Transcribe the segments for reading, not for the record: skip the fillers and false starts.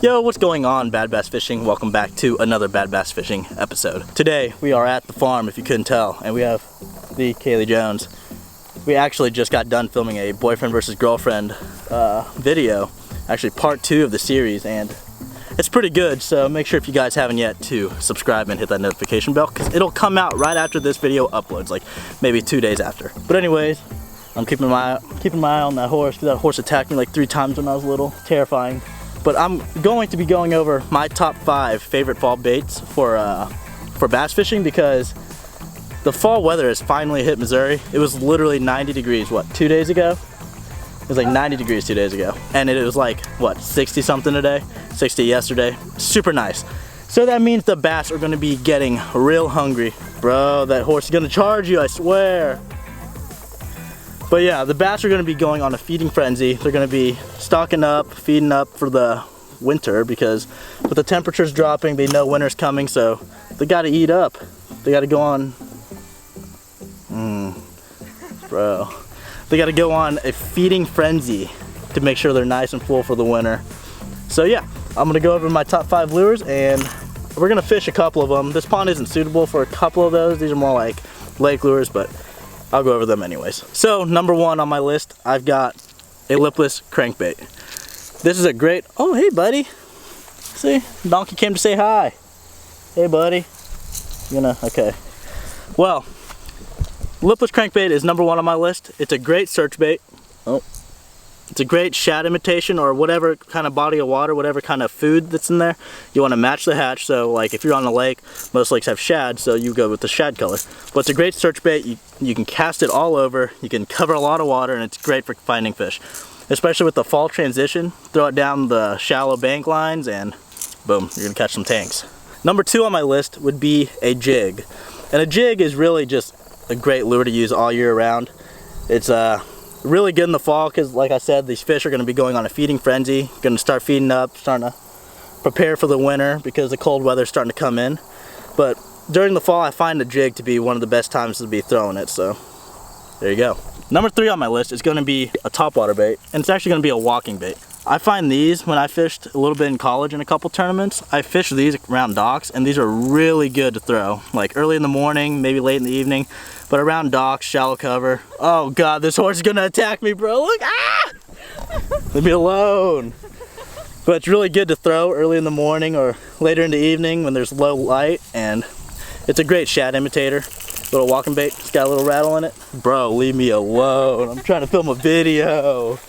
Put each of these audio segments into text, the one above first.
Yo, what's going on, Bad Bass Fishing? Welcome back to another Bad Bass Fishing episode. Today, we are at the farm, if you couldn't tell, and we have the Kaylee Jones. We actually just got done filming a boyfriend versus girlfriend video, actually part 2 of the series, and it's pretty good, so make sure if you guys haven't yet to subscribe and hit that notification bell, because it'll come out right after this video uploads, like maybe 2 days after. But anyways, I'm keeping my eye on that horse, because that horse attacked me like 3 times when I was little, terrifying. But I'm going to be going over my top 5 favorite fall baits for bass fishing, because the fall weather has finally hit Missouri. It was literally 90 degrees, what, 2 days ago? It was like 90 degrees 2 days ago. And it was like, what, 60 something today? 60 yesterday. Super nice. So that means the bass are gonna be getting real hungry. Bro, that horse is gonna charge you, I swear. But yeah, the bass are gonna be going on a feeding frenzy. They're gonna be stocking up, feeding up for the winter, because with the temperatures dropping, they know winter's coming, so they gotta eat up. They gotta go on, bro. They gotta go on a feeding frenzy to make sure they're nice and full for the winter. So yeah, I'm gonna go over my top 5 lures, and we're gonna fish a couple of them. This pond isn't suitable for a couple of those. These are more like lake lures, but I'll go over them anyways. So number 1 on my list, I've got a lipless crankbait. This is a great, oh hey buddy. See, Donkey came to say hi. Hey buddy. Okay. Well, lipless crankbait is number 1 on my list. It's a great search bait. Oh. It's a great shad imitation, or whatever kind of body of water, whatever kind of food that's in there. You want to match the hatch, so like if you're on a lake, most lakes have shad, so you go with the shad color. But it's a great search bait. You can cast it all over, you can cover a lot of water, and it's great for finding fish. Especially with the fall transition, throw it down the shallow bank lines and boom, you're gonna catch some tanks. Number 2 on my list would be a jig. And a jig is really just a great lure to use all year round. It's really good in the fall, because like I said, these fish are going to be going on a feeding frenzy, going to start feeding up, starting to prepare for the winter because the cold weather is starting to come in. But during the fall, I find the jig to be one of the best times to be throwing it, so there you go. Number 3 on my list is going to be a topwater bait, and it's actually going to be a walking bait. I find these, when I fished a little bit in college in a couple tournaments, I fished these around docks, and these are really good to throw, like early in the morning, maybe late in the evening, but around docks, shallow cover. Oh god, this horse is gonna attack me, bro. Look, ah! Leave me alone. But it's really good to throw early in the morning or later in the evening when there's low light, and it's a great shad imitator. Little walking bait, it's got a little rattle in it. Bro, leave me alone. I'm trying to film a video.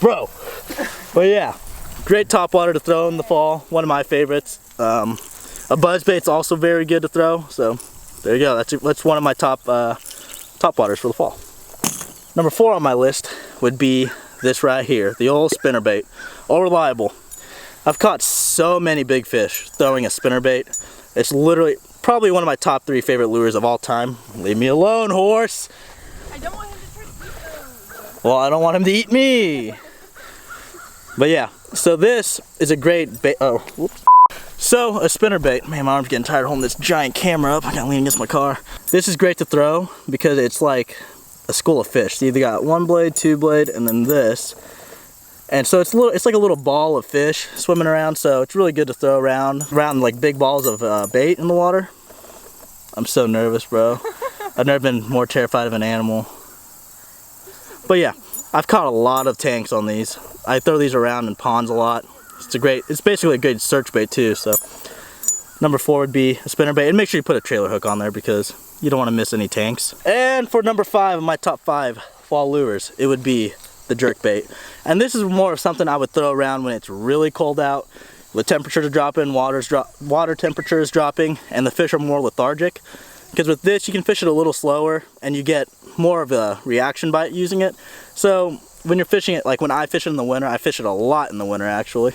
Bro. But yeah, great topwater to throw in the fall. One of my favorites. A buzz bait's also very good to throw, so there you go. That's one of my top waters for the fall. Number 4 on my list would be this right here, the old spinnerbait. All reliable. I've caught so many big fish throwing a spinnerbait. It's literally probably one of my top 3 favorite lures of all time. Leave me alone, horse. I don't want him to try to eat those. Well, I don't want him to eat me. But yeah, so this is a great bait. Oh, whoops. So, a spinnerbait. Man, my arm's getting tired holding this giant camera up. I gotta lean against my car. This is great to throw because it's like a school of fish. So you either got 1 blade, 2 blade, and then this. And so it's like a little ball of fish swimming around. So it's really good to throw around like big balls of bait in the water. I'm so nervous, bro. I've never been more terrified of an animal. But yeah, I've caught a lot of tanks on these. I throw these around in ponds a lot. It's basically a good search bait too, so. Number 4 would be a spinnerbait, and make sure you put a trailer hook on there because you don't want to miss any tanks. And for number 5 of my top 5 fall lures, it would be the jerk bait. And this is more of something I would throw around when it's really cold out, the temperatures are dropping, water temperature is dropping, and the fish are more lethargic. Because with this, you can fish it a little slower, and you get more of a reaction bite using it. So when you're fishing it, like when I fish it in the winter, I fish it a lot in the winter actually.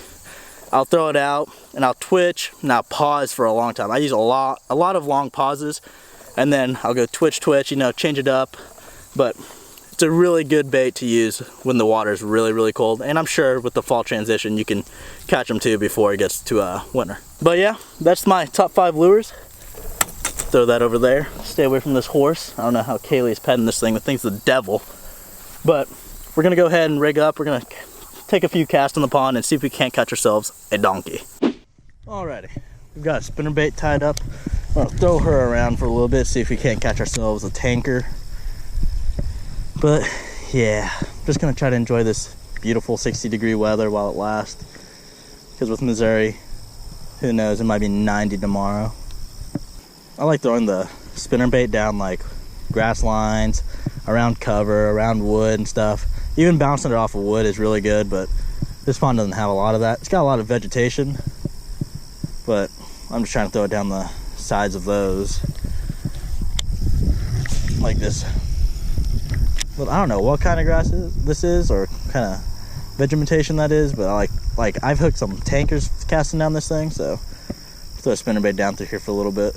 I'll throw it out and I'll twitch and I'll pause for a long time. I use a lot of long pauses, and then I'll go twitch, change it up. But it's a really good bait to use when the water is really, really cold. And I'm sure with the fall transition, you can catch them too before it gets to winter. But yeah, that's my top 5 lures. Throw that over there. Stay away from this horse. I don't know how Kaylee's petting this thing. The thing's the devil. But we're gonna go ahead and rig up. We're gonna take a few casts in the pond and see if we can't catch ourselves a donkey. Alrighty, we've got a spinnerbait tied up. I'm gonna throw her around for a little bit, see if we can't catch ourselves a tanker. But yeah, I'm just gonna try to enjoy this beautiful 60-degree weather while it lasts. Because with Missouri, who knows, it might be 90 tomorrow. I like throwing the spinnerbait down like grass lines, around cover, around wood and stuff. Even bouncing it off of wood is really good, but this pond doesn't have a lot of that. It's got a lot of vegetation, but I'm just trying to throw it down the sides of those. Like this. Well, I don't know what kind of grass this is, or kind of vegetation that is, but I like I've hooked some tankers casting down this thing, so throw a spinnerbait down through here for a little bit.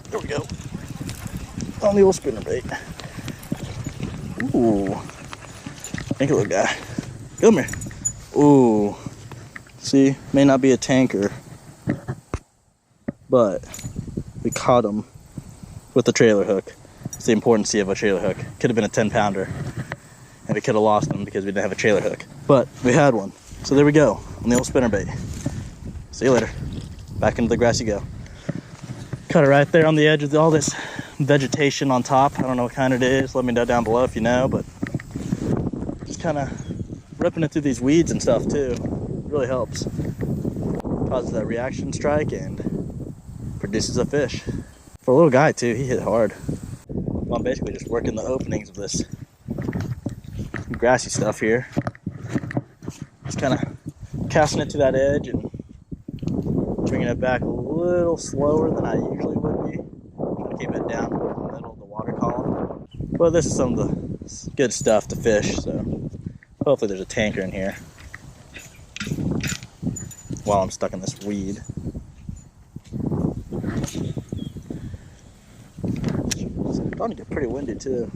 There we go. On the old spinnerbait. Ooh. Thank you, little guy. Come here. Ooh. See, may not be a tanker, but we caught him with a trailer hook. It's the importance of a trailer hook. Could have been a 10-pounder, and we could have lost him because we didn't have a trailer hook. But we had one. So there we go, on the old spinnerbait. See you later. Back into the grass you go. Cut it right there on the edge of all this vegetation on top. I don't know what kind it is. Let me know down below if you know, but just kind of ripping it through these weeds and stuff too. It really helps. Causes that reaction strike and produces a fish. For a little guy too, he hit hard. Well, I'm basically just working the openings of this grassy stuff here. Just kind of casting it to that edge and bringing it back a little slower than I usually would be. Trying to keep it down in the middle of the water column. But this is some of the good stuff to fish, so hopefully there's a tanker in here while I'm stuck in this weed. It's starting to get pretty windy too.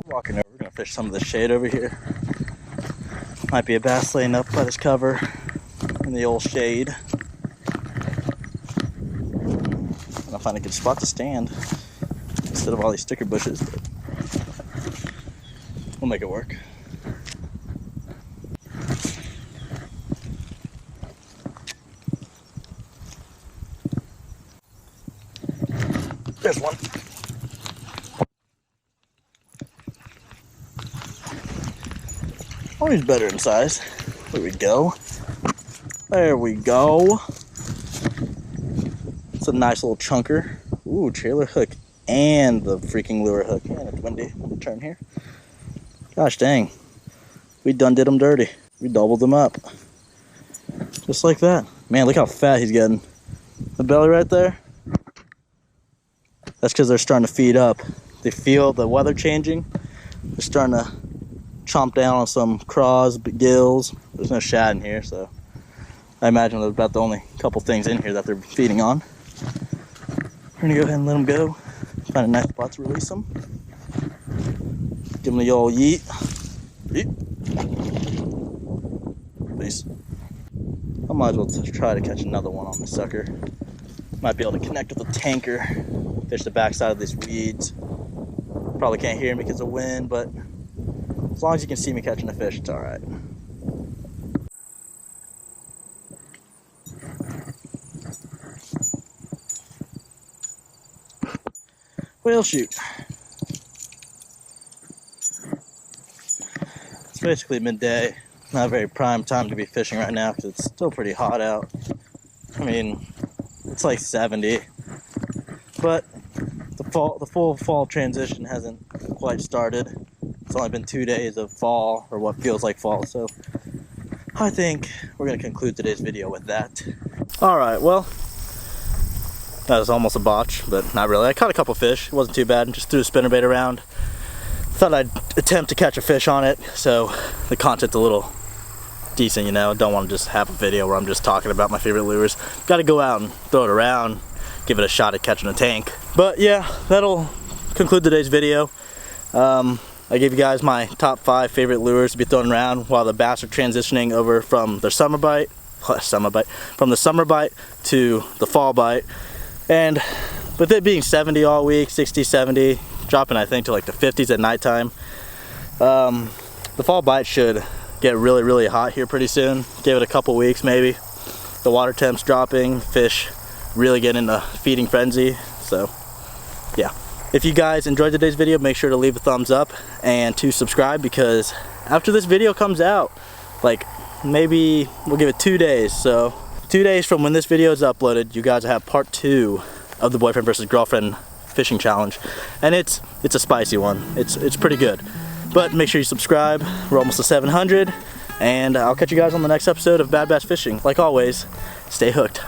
Walking over, we're gonna fish some of the shade over here. Might be a bass laying up by this cover in the old shade. I'll find a good spot to stand instead of all these sticker bushes, but we'll make it work. There's one. Oh, he's better in size. There we go. There we go. It's a nice little chunker. Ooh, trailer hook and the freaking lure hook. Man, it's windy. Let me turn here. Gosh dang. We done did them dirty. We doubled them up. Just like that. Man, look how fat he's getting. The belly right there. That's because they're starting to feed up. They feel the weather changing. They're starting to chomp down on some craws, gills. There's no shad in here, so I imagine there's about the only couple things in here that they're feeding on. We're gonna go ahead and let them go. Find a nice spot to release them. Give them the old yeet. Yeet. Peace. I might as well try to catch another one on the sucker. Might be able to connect with the tanker. Fish the backside of these weeds. Probably can't hear me because of wind, but as long as you can see me catching a fish, it's alright. Whale shoot. It's basically midday. Not a very prime time to be fishing right now because it's still pretty hot out. I mean, it's like 70, but the full fall transition hasn't quite started. It's only been 2 days of fall, or what feels like fall, so I think we're going to conclude today's video with that. Alright, well, that was almost a botch, but not really. I caught a couple fish. It wasn't too bad. Just threw a spinnerbait around. Thought I'd attempt to catch a fish on it, so the content's a little decent, you know. Don't want to just have a video where I'm just talking about my favorite lures. Got to go out and throw it around, give it a shot at catching a tank. But yeah, that'll conclude today's video. I gave you guys my top 5 favorite lures to be thrown around while the bass are transitioning over from their summer bite to the fall bite. And with it being 70 all week, 60, 70, dropping I think to like the 50s at nighttime, the fall bite should get really, really hot here pretty soon. Give it a couple weeks maybe. The water temp's dropping, fish really get into feeding frenzy. So yeah. If you guys enjoyed today's video, make sure to leave a thumbs up and to subscribe, because after this video comes out, like maybe we'll give it 2 days. So 2 days from when this video is uploaded, you guys will have part 2 of the boyfriend versus girlfriend fishing challenge. And it's a spicy one. It's pretty good. But make sure you subscribe. We're almost to 700. And I'll catch you guys on the next episode of Bad Bass Fishing. Like always, stay hooked.